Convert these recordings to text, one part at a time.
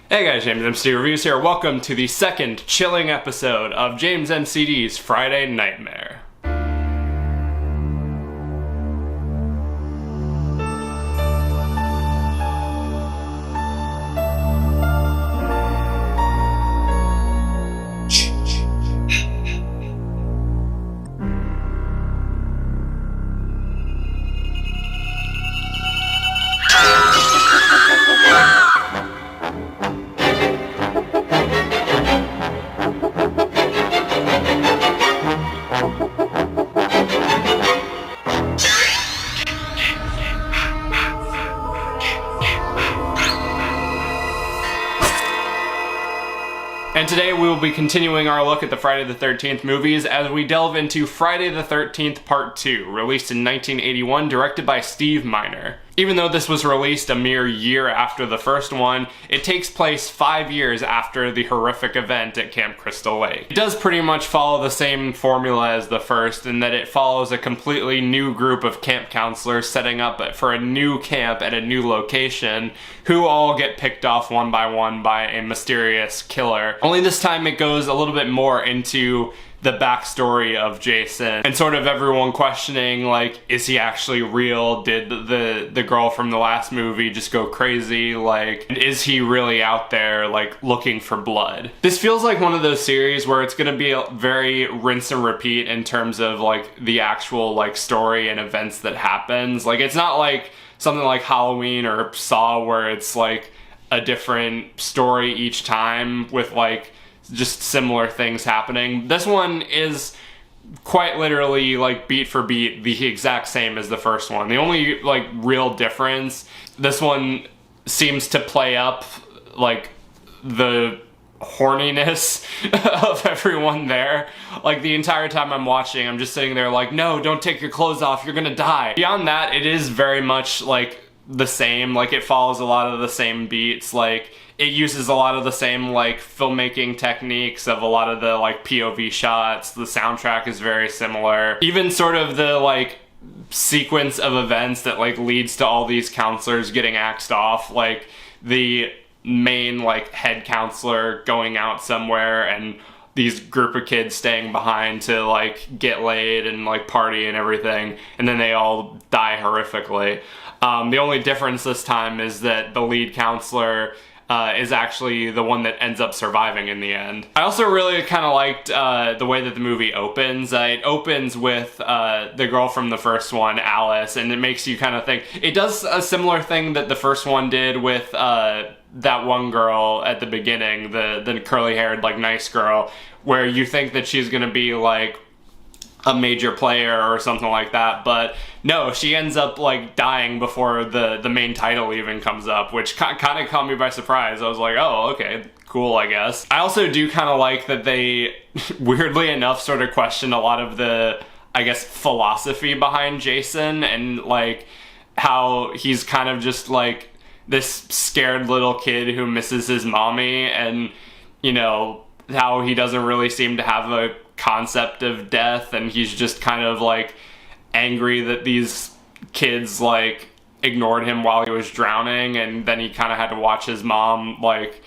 Hey guys, JamesMCD Reviews here. Welcome to the second chilling episode of JamesMCD's Friday Nightmare. And today we will be continuing our look at the Friday the 13th movies as we delve into Friday the 13th Part 2, released in 1981, directed by Steve Miner. Even though this was released a mere year after the first one, it takes place 5 years after the horrific event at Camp Crystal Lake. It does pretty much follow the same formula as the first in that it follows a completely new group of camp counselors setting up for a new camp at a new location, who all get picked off one by a mysterious killer. Only this time it goes a little bit more into the backstory of Jason and sort of everyone questioning, like, is he actually real? Did the girl from the last movie just go crazy? Like, is he really out there, like, looking for blood? This feels like one of those series where it's gonna be a very rinse and repeat in terms of, like, the actual, like, story and events that happens. Like, it's not like something like Halloween or Saw where it's, like, a different story each time with, like, just similar things happening. This one is quite literally, like, beat for beat the exact same as the first one. The only, like, real difference, this one seems to play up, like, the horniness of everyone there. Like, the entire time I'm watching, I'm just sitting there like, no, don't take your clothes off, you're gonna die. Beyond that, it is very much, like, the same. Like, it follows a lot of the same beats. Like, it uses a lot of the same, like, filmmaking techniques of a lot of the, like, POV shots. The soundtrack is very similar. Even sort of the, like, sequence of events that, like, leads to all these counselors getting axed off. Like, the main, like, head counselor going out somewhere and these group of kids staying behind to, like, get laid and, like, party and everything, and then they all die horrifically. The only difference this time is that the lead counselor is actually the one that ends up surviving in the end. I also really kind of liked the way that the movie opens. It opens with the girl from the first one, Alice, and it makes you kind of think. It does a similar thing that the first one did with that one girl at the beginning, the curly-haired, like, nice girl, where you think that she's gonna be, like, a major player or something like that, but no, she ends up, like, dying before the main title even comes up, which kind of caught me by surprise. I was like, oh, okay, cool, I guess. I also do kind of like that they, weirdly enough, sort of question a lot of the, I guess, philosophy behind Jason, and, like, how he's kind of just, like, this scared little kid who misses his mommy, and, you know, how he doesn't really seem to have a concept of death, and he's just kind of, like, angry that these kids, like, ignored him while he was drowning, and then he kind of had to watch his mom, like,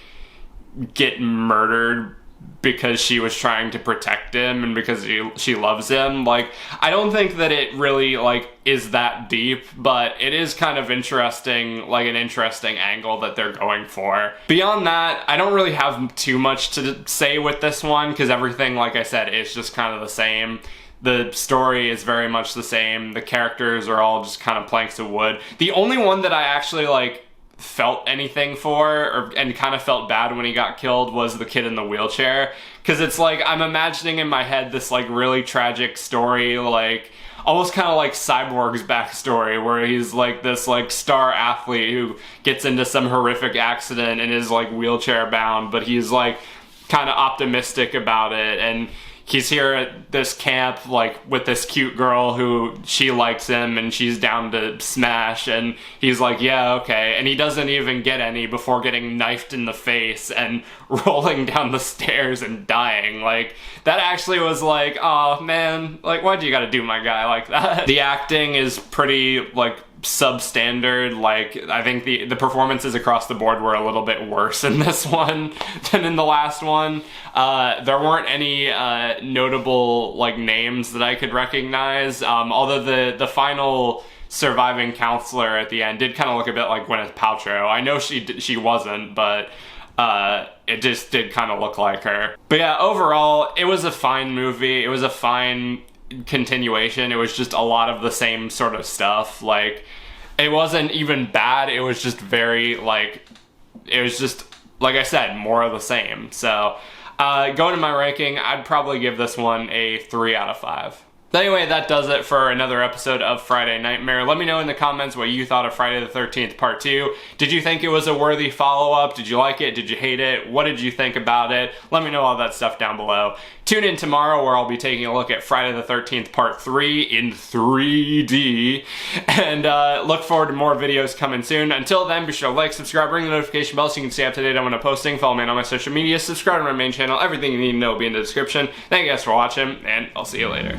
get murdered because she was trying to protect him and because she loves him. Like, I don't think that it really, like, is that deep, but it is kind of interesting, like, an interesting angle that they're going for. Beyond that, I don't really have too much to say with this one, because everything, like I said, is just kind of the same. The story is very much the same. The characters are all just kind of planks of wood. The only one that I actually, like, felt anything for and kind of felt bad when he got killed was the kid in the wheelchair, because it's like I'm imagining in my head this, like, really tragic story, like almost kind of like Cyborg's backstory, where he's, like, this, like, star athlete who gets into some horrific accident and is, like, wheelchair bound, but he's, like, kind of optimistic about it, and he's here at this camp, like, with this cute girl who she likes him and she's down to smash, and he's like, yeah, okay, and he doesn't even get any before getting knifed in the face and rolling down the stairs and dying. Like, that actually was like, oh man, like, why'd you gotta do my guy like that? The acting is pretty, like, substandard. Like, I think the performances across the board were a little bit worse in this one than in the last one. There weren't any notable, like, names that I could recognize, although the final surviving counselor at the end did kind of look a bit like Gwyneth Paltrow. I know she wasn't, but it just did kind of look like her. But yeah, overall, it was a fine movie. It was a fine continuation. It was just a lot of the same sort of stuff. Like, it wasn't even bad. It was just very, like, it was just, like I said, more of the same. So, going to my ranking, I'd probably give this one a 3 out of 5. Anyway, that does it for another episode of Friday Nightmare. Let me know in the comments what you thought of Friday the 13th Part 2. Did you think it was a worthy follow-up? Did you like it? Did you hate it? What did you think about it? Let me know all that stuff down below. Tune in tomorrow where I'll be taking a look at Friday the 13th Part 3 in 3D. And look forward to more videos coming soon. Until then, be sure to like, subscribe, ring the notification bell so you can stay up to date on when I'm posting. Follow me on all my social media. Subscribe to my main channel. Everything you need to know will be in the description. Thank you guys for watching, and I'll see you later.